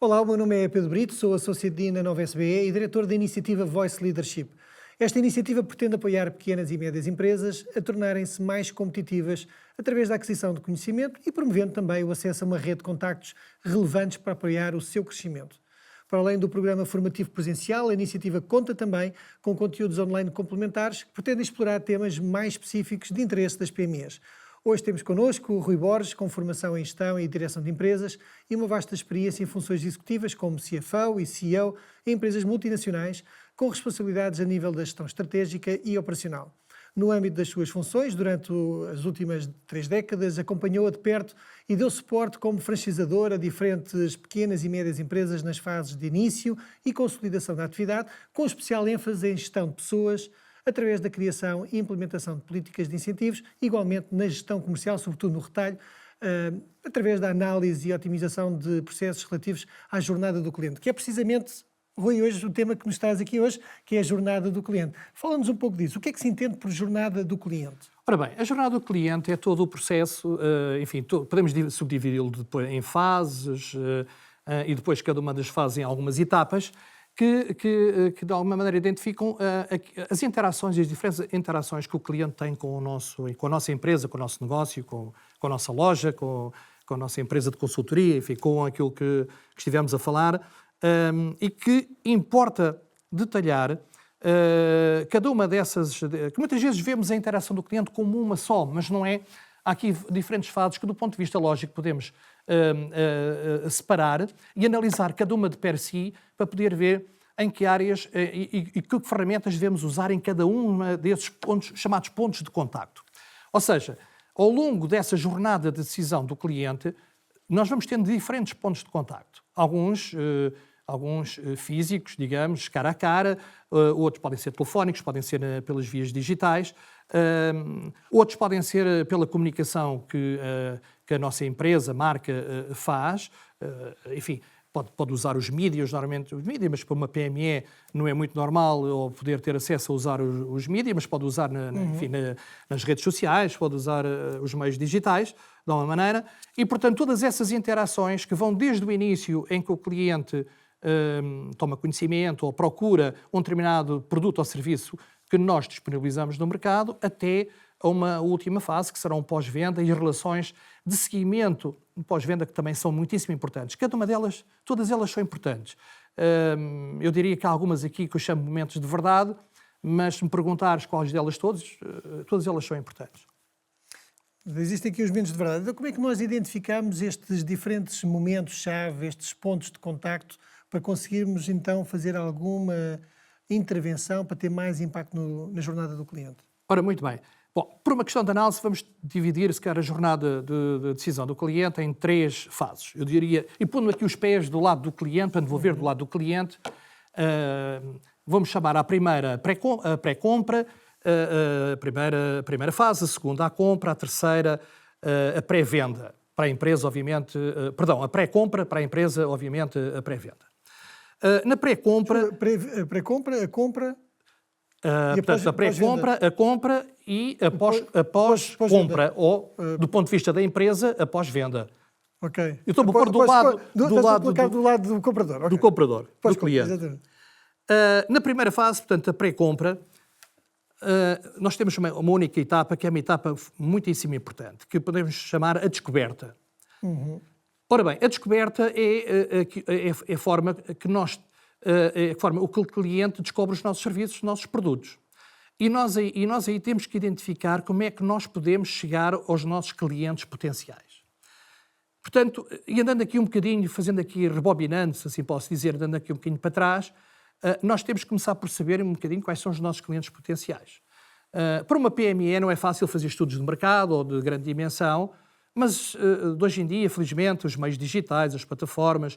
Olá, o meu nome é Pedro Brito, sou Associate Dean na Nova SBE e diretor da iniciativa Voice Leadership. Esta iniciativa pretende apoiar pequenas e médias empresas a tornarem-se mais competitivas através da aquisição de conhecimento e promovendo também o acesso a uma rede de contactos relevantes para apoiar o seu crescimento. Para além do programa formativo presencial, a iniciativa conta também com conteúdos online complementares que pretendem explorar temas mais específicos de interesse das PMEs. Hoje temos connosco o Rui Borges, com formação em gestão e direção de empresas e uma vasta experiência em funções executivas como CFO e CEO em empresas multinacionais, com responsabilidades a nível da gestão estratégica e operacional. No âmbito das suas funções, durante as últimas 3 décadas, acompanhou-a de perto e deu suporte como franchisador a diferentes pequenas e médias empresas nas fases de início e consolidação da atividade, com especial ênfase em gestão de pessoas, através da criação e implementação de políticas de incentivos, igualmente na gestão comercial, sobretudo no retalho, através da análise e otimização de processos relativos à jornada do cliente, que é precisamente, Rui, hoje o tema que nos traz aqui hoje, que é a jornada do cliente. Fala-nos um pouco disso. O que é que se entende por jornada do cliente? Ora bem, a jornada do cliente é todo o processo, podemos subdividi-lo depois em fases e depois cada uma das fases em algumas etapas, que de alguma maneira identificam as interações e as diferentes interações que o cliente tem com a nossa empresa, com o nosso negócio, com a nossa loja, com a nossa empresa de consultoria, enfim, com aquilo que estivemos a falar, e que importa detalhar cada uma dessas, que muitas vezes vemos a interação do cliente como uma só, mas não é. Há aqui diferentes fases que, do ponto de vista lógico, podemos separar e analisar cada uma de per si para poder ver em que áreas e que ferramentas devemos usar em cada um desses pontos, chamados pontos de contacto. Ou seja, ao longo dessa jornada de decisão do cliente, nós vamos tendo diferentes pontos de contacto. Alguns físicos, digamos, cara a cara, outros podem ser telefónicos, podem ser pelas vias digitais, outros podem ser pela comunicação que a nossa empresa, marca, faz, enfim, pode usar os mídias, normalmente os mídias, mas para uma PME não é muito normal ou poder ter acesso a usar os mídias, mas pode usar enfim, nas redes sociais, pode usar os meios digitais, de alguma maneira, e portanto todas essas interações que vão desde o início em que o cliente toma conhecimento ou procura um determinado produto ou serviço que nós disponibilizamos no mercado, até a uma última fase, que serão pós-venda e relações de seguimento pós-venda, que também são muitíssimo importantes. Cada uma delas, todas elas são importantes. Eu diria que há algumas aqui que eu chamo de momentos de verdade, mas se me perguntares quais delas todas elas são importantes. Existem aqui os momentos de verdade. Então, como é que nós identificamos estes diferentes momentos-chave, estes pontos de contacto, para conseguirmos, então, fazer alguma intervenção para ter mais impacto na jornada do cliente? Ora, muito bem. Bom, por uma questão de análise, vamos dividir, se calhar, a jornada de decisão do cliente em 3 fases. Eu diria, e pondo aqui os pés do lado do cliente, para devolver do lado do cliente, vamos chamar a primeira a pré-compra, a primeira fase, a segunda a compra, a terceira a pré-venda. Para a empresa, obviamente, a pré-compra, para a empresa, obviamente, a pré-venda. Na pré-compra... A compra... portanto, a pré-compra, a compra e após-compra, ou, do ponto de vista da empresa, após-venda. Ok. Eu estou a pôr do lado do comprador. Okay. Do comprador, do cliente. Exatamente. Na primeira fase, portanto, a pré-compra, nós temos uma única etapa, que é uma etapa muitíssimo importante, que podemos chamar a descoberta. Ora bem, a descoberta é a forma que nós... é a forma que o cliente descobre os nossos serviços, os nossos produtos. E nós aí temos que identificar como é que nós podemos chegar aos nossos clientes potenciais. Portanto, e andando aqui um bocadinho, fazendo aqui rebobinando, se assim posso dizer, andando aqui um bocadinho para trás, nós temos que começar por saber um bocadinho quais são os nossos clientes potenciais. Para uma PME não é fácil fazer estudos de mercado ou de grande dimensão, mas de hoje em dia, felizmente, os meios digitais, as plataformas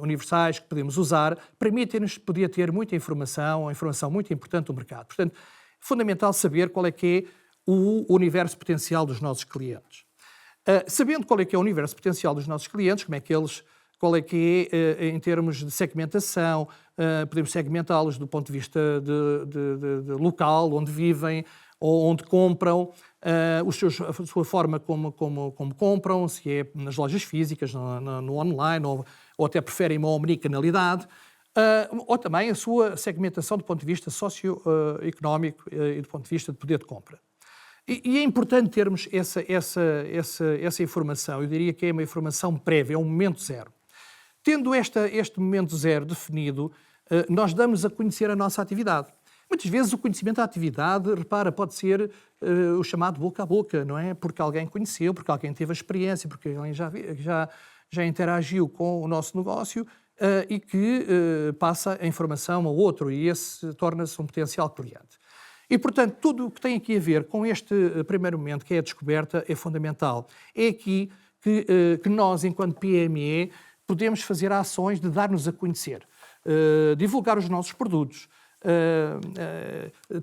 universais que podemos usar, permitem-nos poder ter muita informação, uma informação muito importante do mercado. Portanto, é fundamental saber qual é que é o universo potencial dos nossos clientes. Sabendo qual é que é o universo potencial dos nossos clientes, qual é que é em termos de segmentação, podemos segmentá-los do ponto de vista de local, onde vivem, ou onde compram, a sua forma como compram, se é nas lojas físicas, no online, ou até preferem uma omnicanalidade, ou também a sua segmentação do ponto de vista socioeconómico e do ponto de vista de poder de compra. E é importante termos essa informação. Eu diria que é uma informação prévia, é um momento zero. Tendo este momento zero definido, nós damos a conhecer a nossa atividade. Muitas vezes o conhecimento da atividade, repara, pode ser o chamado boca a boca, não é? Porque alguém conheceu, porque alguém teve a experiência, porque alguém já interagiu com o nosso negócio e que passa a informação a outro e esse torna-se um potencial cliente. E, portanto, tudo o que tem aqui a ver com este primeiro momento, que é a descoberta, é fundamental. É aqui que nós, enquanto PME, podemos fazer ações de dar-nos a conhecer, divulgar os nossos produtos,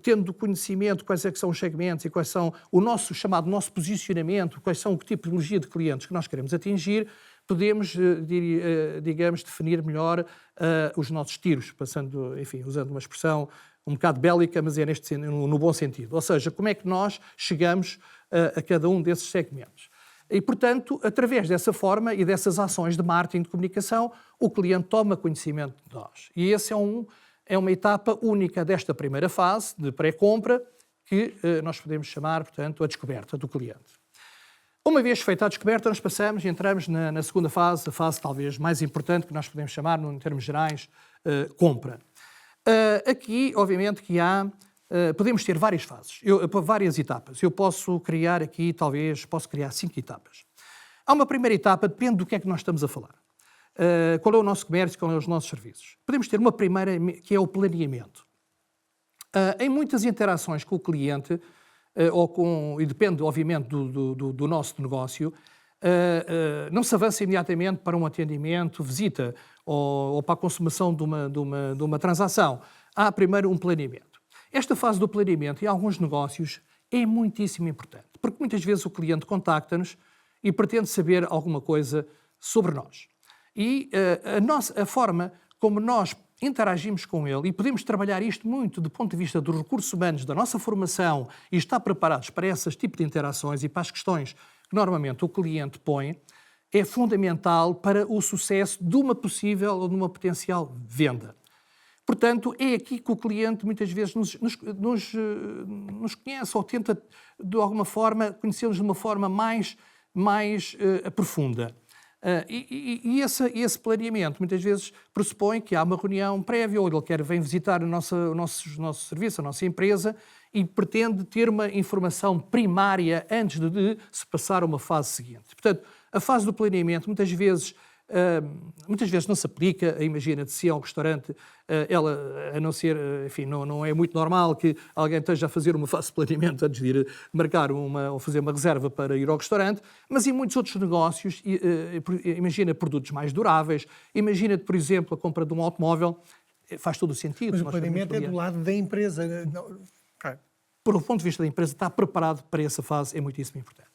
tendo conhecimento quais é que são os segmentos e quais são o nosso posicionamento, quais são o tipo de tipologia de clientes que nós queremos atingir, podemos, digamos, definir melhor os nossos tiros, passando, enfim, usando uma expressão um bocado bélica, mas é no bom sentido. Ou seja, como é que nós chegamos a cada um desses segmentos. E, portanto, através dessa forma e dessas ações de marketing de comunicação, o cliente toma conhecimento de nós. E esse é uma etapa única desta primeira fase de pré-compra, que nós podemos chamar, portanto, a descoberta do cliente. Uma vez feita a descoberta, nós passamos e entramos na segunda fase, a fase talvez mais importante, que nós podemos chamar, em termos gerais, compra. Aqui, obviamente, que podemos ter várias fases, várias etapas. Eu posso criar 5 etapas. Há uma primeira etapa, depende do que é que nós estamos a falar. Qual é o nosso comércio, qual é os nossos serviços. Podemos ter uma primeira, que é o planeamento. Em muitas interações com o cliente, e depende, obviamente, do nosso negócio, não se avança imediatamente para um atendimento, visita ou para a consumação de uma transação. Há primeiro um planeamento. Esta fase do planeamento, em alguns negócios, é muitíssimo importante, porque muitas vezes o cliente contacta-nos e pretende saber alguma coisa sobre nós. E a forma como nós interagimos com ele, e podemos trabalhar isto muito do ponto de vista dos recursos humanos, da nossa formação, e estar preparados para esses tipos de interações e para as questões que normalmente o cliente põe, é fundamental para o sucesso de uma possível ou de uma potencial venda. Portanto, é aqui que o cliente muitas vezes nos conhece ou tenta, de alguma forma, conhecer-nos de uma forma mais profunda. E esse planeamento muitas vezes pressupõe que há uma reunião prévia ou ele vem visitar o nosso serviço, a nossa empresa e pretende ter uma informação primária antes de se passar a uma fase seguinte. Portanto, a fase do planeamento muitas vezes não se aplica. Imagina-te se é um restaurante, a não ser, enfim, não é muito normal que alguém esteja a fazer uma fase de planeamento antes de ir marcar ou fazer uma reserva para ir ao restaurante, mas em muitos outros negócios, imagina produtos mais duráveis, imagina-te, por exemplo, a compra de um automóvel, faz todo o sentido. Mas o planeamento é do lado da empresa. Não. Por um ponto de vista da empresa, estar preparado para essa fase é muitíssimo importante.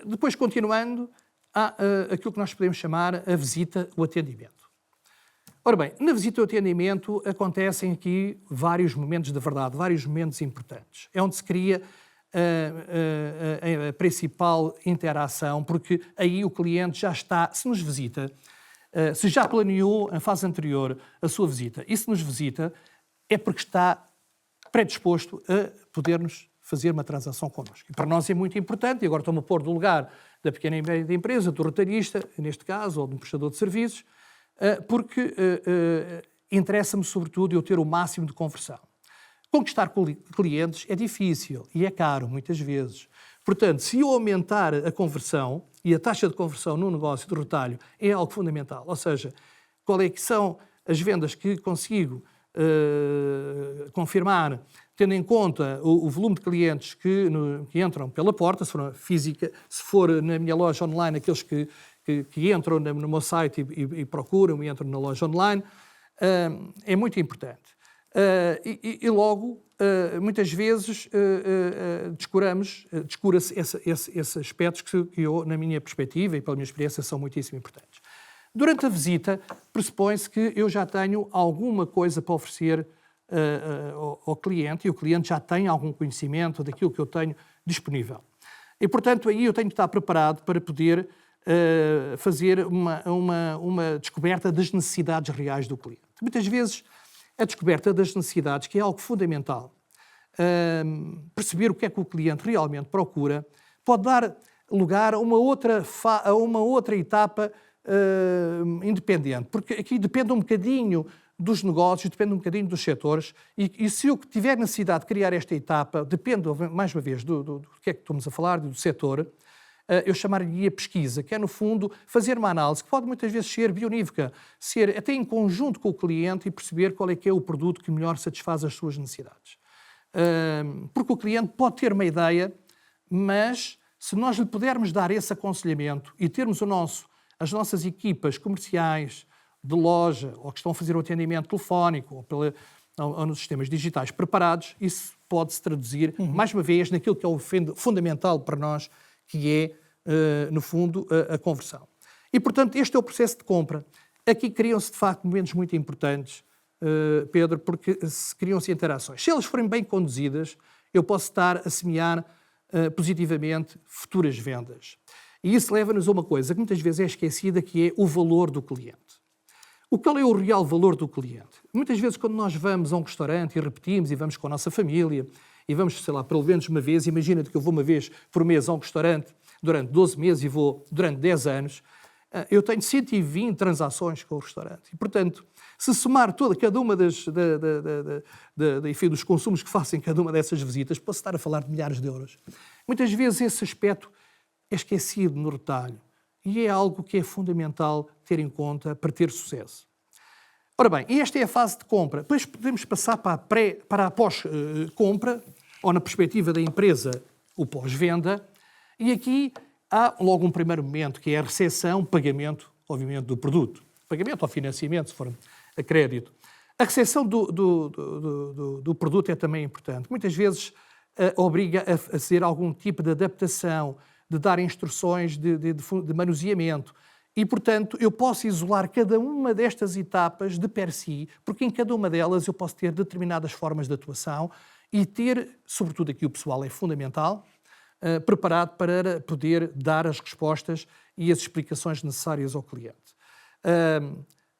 Depois, continuando, há aquilo que nós podemos chamar a visita, o atendimento. Ora bem, na visita e o atendimento acontecem aqui vários momentos de verdade, vários momentos importantes. É onde se cria a principal interação, porque aí o cliente já está, se nos visita, se já planeou a fase anterior a sua visita e se nos visita, é porque está predisposto a poder-nos fazer uma transação connosco. E para nós é muito importante, e agora estou-me a pôr do lugar da pequena e média empresa, do retalhista, neste caso, ou de um prestador de serviços, porque interessa-me, sobretudo, eu ter o máximo de conversão. Conquistar clientes é difícil e é caro, muitas vezes. Portanto, se eu aumentar a conversão, e a taxa de conversão no negócio de retalho é algo fundamental, ou seja, qual é que são as vendas que consigo confirmar, tendo em conta o volume de clientes que entram pela porta, se for física, se for na minha loja online, aqueles que entram no meu site e procuram e entram na loja online, é muito importante. E logo, muitas vezes, descura-se esses aspectos que eu, na minha perspectiva e pela minha experiência, são muitíssimo importantes. Durante a visita, pressupõe-se que eu já tenho alguma coisa para oferecer ao cliente, e o cliente já tem algum conhecimento daquilo que eu tenho disponível. E, portanto, aí eu tenho que estar preparado para poder fazer uma descoberta das necessidades reais do cliente. Muitas vezes, a descoberta das necessidades, que é algo fundamental, perceber o que é que o cliente realmente procura, pode dar lugar a uma outra etapa independente, porque aqui depende um bocadinho dos negócios, depende um bocadinho dos setores, e se eu tiver necessidade de criar esta etapa, depende, mais uma vez, do que é que estamos a falar, do setor, eu chamaria pesquisa, que é, no fundo, fazer uma análise que pode muitas vezes ser bionívoca, ser até em conjunto com o cliente e perceber qual é que é o produto que melhor satisfaz as suas necessidades. Porque o cliente pode ter uma ideia, mas se nós lhe pudermos dar esse aconselhamento e termos as nossas equipas comerciais de loja, ou que estão a fazer o atendimento telefónico, ou nos sistemas digitais preparados, isso pode-se traduzir, mais uma vez, naquilo que é o fundamental para nós, que é, no fundo, a conversão. E, portanto, este é o processo de compra. Aqui criam-se, de facto, momentos muito importantes, Pedro, porque criam-se interações. Se elas forem bem conduzidas, eu posso estar a semear positivamente futuras vendas. E isso leva-nos a uma coisa que muitas vezes é esquecida, que é o valor do cliente. Qual é o real valor do cliente? Muitas vezes, quando nós vamos a um restaurante e repetimos, e vamos com a nossa família, e vamos, sei lá, pelo menos uma vez, imagina-te que eu vou uma vez por mês a um restaurante durante 12 meses e vou durante 10 anos, eu tenho 120 transações com o restaurante. E, portanto, se somar cada uma enfim, dos consumos que faço em cada uma dessas visitas, posso estar a falar de milhares de euros. Muitas vezes esse aspecto é esquecido no retalho e é algo que é fundamental ter em conta para ter sucesso. Ora bem, esta é a fase de compra. Depois podemos passar para a pós-compra, ou na perspectiva da empresa, o pós-venda, e aqui há logo um primeiro momento, que é a recepção, pagamento, obviamente, do produto. Pagamento ou financiamento, se for a crédito. A recepção do produto é também importante. Muitas vezes obriga a fazer algum tipo de adaptação, de dar instruções de manuseamento. E, portanto, eu posso isolar cada uma destas etapas de per si, porque em cada uma delas eu posso ter determinadas formas de atuação e ter, sobretudo aqui o pessoal é fundamental, preparado para poder dar as respostas e as explicações necessárias ao cliente.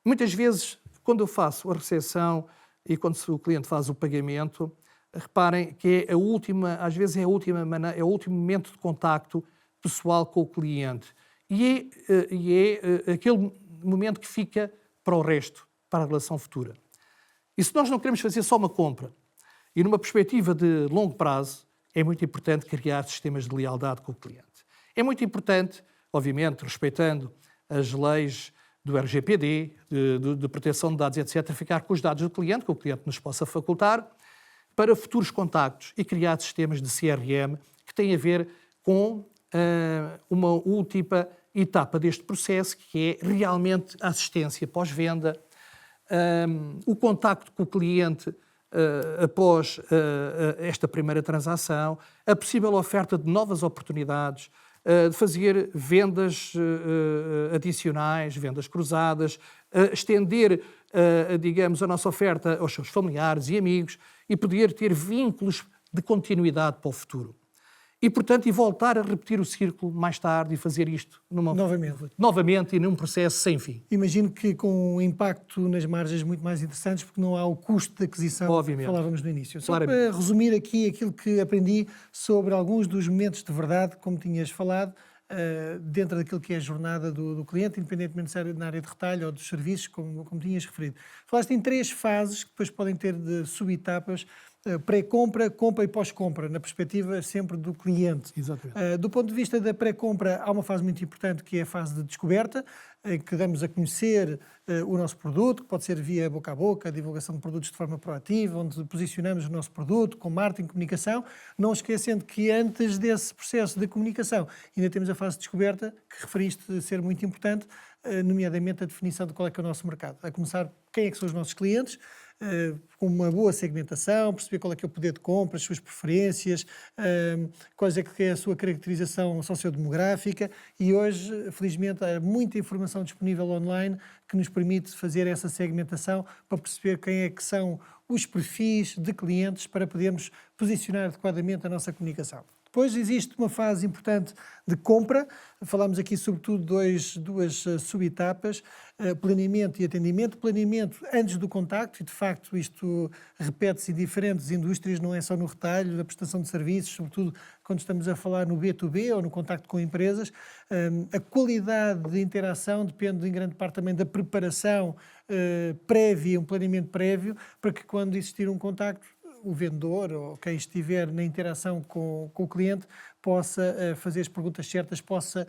Muitas vezes, quando eu faço a recepção e quando o cliente faz o pagamento, reparem que às vezes é o último momento de contacto pessoal com o cliente. E é aquele momento que fica para o resto, para a relação futura. E se nós não queremos fazer só uma compra, e numa perspectiva de longo prazo, é muito importante criar sistemas de lealdade com o cliente. É muito importante, obviamente, respeitando as leis do RGPD, de proteção de dados, etc., ficar com os dados do cliente, que o cliente nos possa facultar, para futuros contactos e criar sistemas de CRM que têm a ver com uma última etapa deste processo, que é realmente a assistência pós-venda, o contacto com o cliente após esta primeira transação, a possível oferta de novas oportunidades, de fazer vendas adicionais, vendas cruzadas, estender, digamos, a nossa oferta aos seus familiares e amigos e poder ter vínculos de continuidade para o futuro. E, portanto, voltar a repetir o círculo mais tarde e fazer isto novamente e num processo sem fim. Imagino que com um impacto nas margens muito mais interessantes, porque não há o custo de aquisição que falávamos no início. Só para resumir aqui aquilo que aprendi sobre alguns dos momentos de verdade, como tinhas falado, dentro daquilo que é a jornada do cliente, independentemente de ser na área de retalho ou dos serviços, como tinhas referido. Falaste em 3 fases que depois podem ter de subetapas: pré-compra, compra e pós-compra, na perspectiva sempre do cliente. Exatamente. Do ponto de vista da pré-compra, há uma fase muito importante, que é a fase de descoberta, em que damos a conhecer o nosso produto, que pode ser via boca a boca, a divulgação de produtos de forma proativa, onde posicionamos o nosso produto com marketing, comunicação, não esquecendo que antes desse processo de comunicação ainda temos a fase de descoberta, que referiste ser muito importante, nomeadamente a definição de qual é que é o nosso mercado. A começar, quem é que são os nossos clientes, com uma boa segmentação, perceber qual é que é o poder de compra, as suas preferências, quais é que é a sua caracterização sociodemográfica, e hoje, felizmente, há muita informação disponível online que nos permite fazer essa segmentação para perceber quem é que são os perfis de clientes para podermos posicionar adequadamente a nossa comunicação. Depois existe uma fase importante de compra, falámos aqui sobretudo duas subetapas, planeamento e atendimento. Planeamento antes do contacto, e de facto isto repete-se em diferentes indústrias, não é só no retalho, na prestação de serviços, sobretudo quando estamos a falar no B2B ou no contacto com empresas. A qualidade de interação depende em grande parte também da preparação prévia, um planeamento prévio, para que quando existir um contacto, o vendedor ou quem estiver na interação com o cliente possa fazer as perguntas certas, possa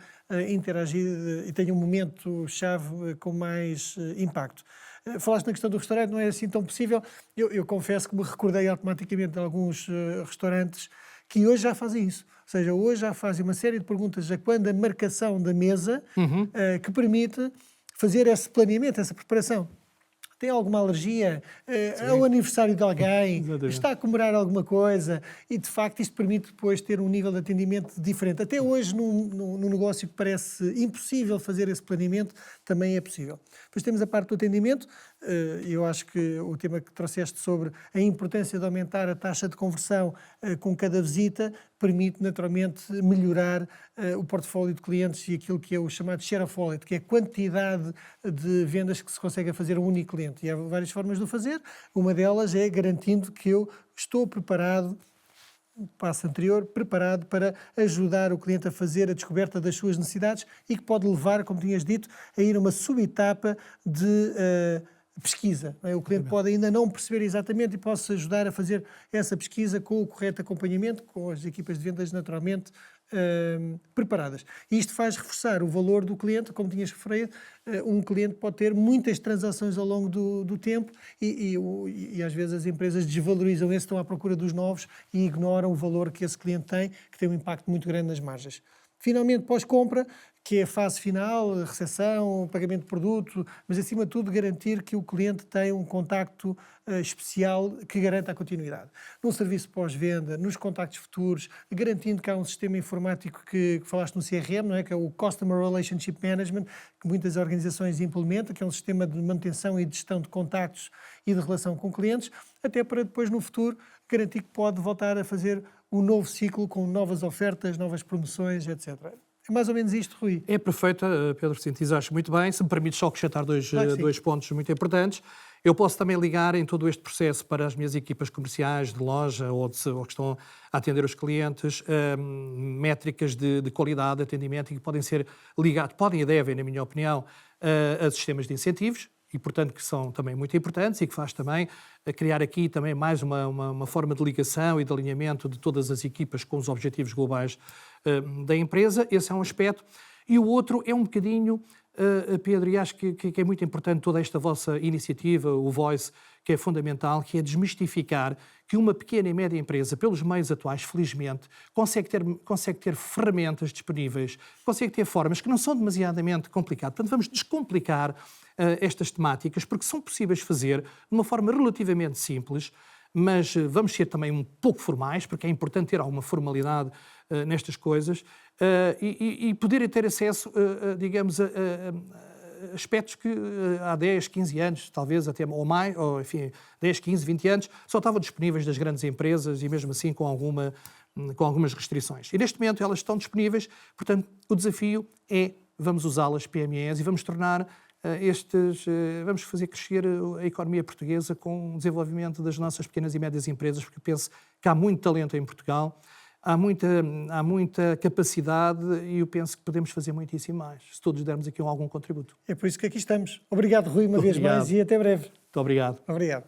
interagir e tenha um momento-chave com mais impacto. Falaste na questão do restaurante, não é assim tão possível. Eu confesso que me recordei automaticamente de alguns restaurantes que hoje já fazem isso. Ou seja, hoje já fazem uma série de perguntas a quando a marcação da mesa que permite fazer esse planeamento, essa preparação. Tem alguma alergia? É o aniversário de alguém? Está a comemorar alguma coisa? E, de facto, isto permite depois ter um nível de atendimento diferente. Até hoje, num negócio que parece impossível fazer esse planeamento, também é possível. Depois temos a parte do atendimento. Eu acho que o tema que trouxeste sobre a importância de aumentar a taxa de conversão com cada visita permite, naturalmente, melhorar o portfólio de clientes e aquilo que é o chamado share of wallet, que é a quantidade de vendas que se consegue fazer a um único cliente. E há várias formas de o fazer. Uma delas é garantindo que eu estou preparado, passo anterior, preparado para ajudar o cliente a fazer a descoberta das suas necessidades e que pode levar, como tinhas dito, a ir a uma subetapa de pesquisa. O cliente pode ainda não perceber exatamente e posso ajudar a fazer essa pesquisa com o correto acompanhamento, com as equipas de vendas naturalmente preparadas. E isto faz reforçar o valor do cliente, como tinhas referido. Um cliente pode ter muitas transações ao longo do tempo e às vezes as empresas desvalorizam esse, estão à procura dos novos e ignoram o valor que esse cliente tem, que tem um impacto muito grande nas margens. Finalmente, pós-compra, que é a fase final, a recepção, pagamento de produto, mas acima de tudo garantir que o cliente tem um contacto especial que garanta a continuidade. Num serviço pós-venda, nos contactos futuros, garantindo que há um sistema informático que falaste no CRM, não é? Que é o Customer Relationship Management, que muitas organizações implementam, que é um sistema de manutenção e de gestão de contactos e de relação com clientes, até para depois no futuro garantir que pode voltar a fazer um novo ciclo com novas ofertas, novas promoções, etc. É mais ou menos isto, Rui. É perfeita, Pedro, sintetizaste muito bem. Se me permites só acrescentar dois pontos muito importantes. Eu posso também ligar em todo este processo para as minhas equipas comerciais de loja ou que estão a atender os clientes, métricas de qualidade de atendimento e que podem ser ligados, podem e devem, na minha opinião, a sistemas de incentivos, e, portanto, que são também muito importantes e que faz também criar aqui também mais uma forma de ligação e de alinhamento de todas as equipas com os objetivos globais da empresa. Esse é um aspecto. E o outro é um bocadinho, Pedro, e acho que é muito importante toda esta vossa iniciativa, o Voice, que é fundamental, que é desmistificar que uma pequena e média empresa, pelos meios atuais, felizmente, consegue ter ferramentas disponíveis, consegue ter formas que não são demasiadamente complicadas. Portanto, vamos descomplicar estas temáticas, porque são possíveis fazer de uma forma relativamente simples, mas vamos ser também um pouco formais, porque é importante ter alguma formalidade nestas coisas, e poderem ter acesso, digamos, a aspectos que há 10, 15 anos, talvez até ou mais, ou enfim, 10, 15, 20 anos, só estavam disponíveis das grandes empresas e mesmo assim com algumas restrições. E neste momento elas estão disponíveis, portanto o desafio é vamos usá-las, PMEs, e vamos tornar vamos fazer crescer a economia portuguesa com o desenvolvimento das nossas pequenas e médias empresas, porque penso que há muito talento em Portugal, há muita capacidade e eu penso que podemos fazer muitíssimo mais, se todos dermos aqui algum contributo. É por isso que aqui estamos. Obrigado, Rui, uma vez mais, e até breve. Muito obrigado. Obrigado.